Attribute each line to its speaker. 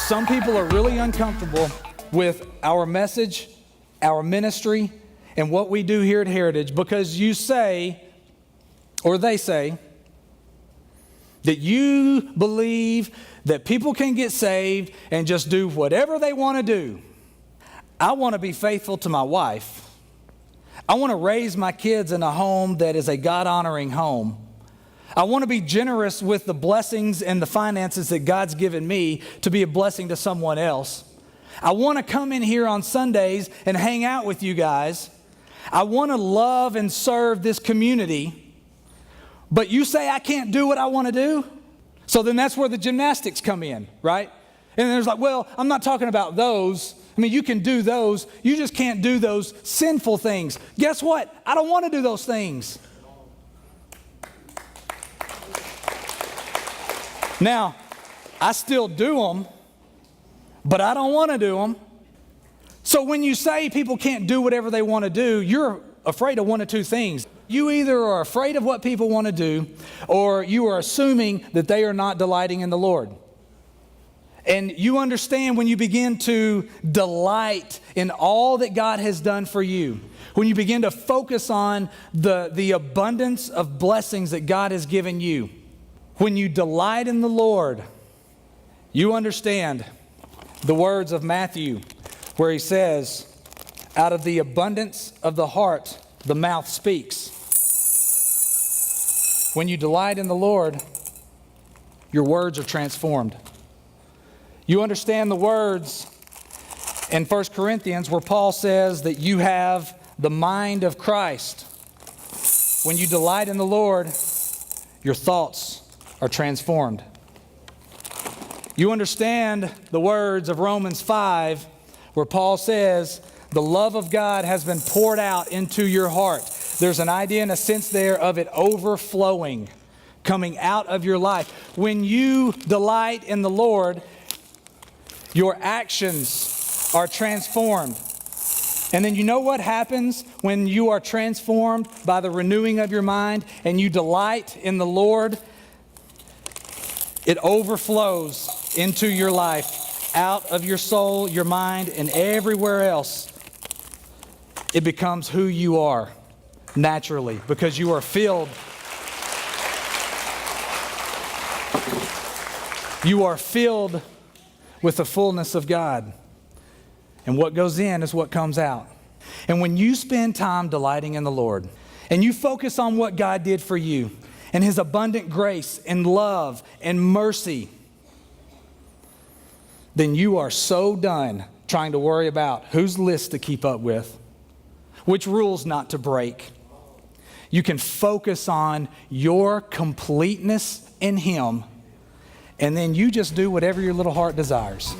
Speaker 1: Some people are really uncomfortable with our message, our ministry, and what we do here at Heritage because you say, or they say, that you believe that people can get saved and just do whatever they want to do. I want to be faithful to my wife. I want to raise my kids in a home that is a God-honoring home. I want to be generous with the blessings and the finances that God's given me to be a blessing to someone else. I want to come in here on Sundays and hang out with you guys. I want to love and serve this community. But you say I can't do what I want to do? So then that's where the gymnastics come in, right? And there's like, well, I'm not talking about those. I mean, you can do those. You just can't do those sinful things. Guess what? I don't want to do those things. Now, I still do them, but I don't want to do them. So when you say people can't do whatever they want to do, you're afraid of one of two things. You either are afraid of what people want to do, or you are assuming that they are not delighting in the Lord. And you understand when you begin to delight in all that God has done for you, when you begin to focus on the abundance of blessings that God has given you, when you delight in the Lord, you understand the words of Matthew where he says, out of the abundance of the heart, the mouth speaks. When you delight in the Lord, your words are transformed. You understand the words in 1 Corinthians where Paul says that you have the mind of Christ. When you delight in the Lord, your thoughts are transformed. You understand the words of Romans 5 where Paul says the love of God has been poured out into your heart. There's an idea and a sense there of it overflowing, coming out of your life. When you delight in the Lord, your actions are transformed. And then you know what happens when you are transformed by the renewing of your mind and you delight in the Lord? It overflows into your life, out of your soul, your mind, and everywhere else. It becomes who you are naturally because you are filled. You are filled with the fullness of God. And what goes in is what comes out. And when you spend time delighting in the Lord and you focus on what God did for you and His abundant grace and love and mercy, then you are so done trying to worry about whose list to keep up with, which rules not to break. You can focus on your completeness in Him, and then you just do whatever your little heart desires.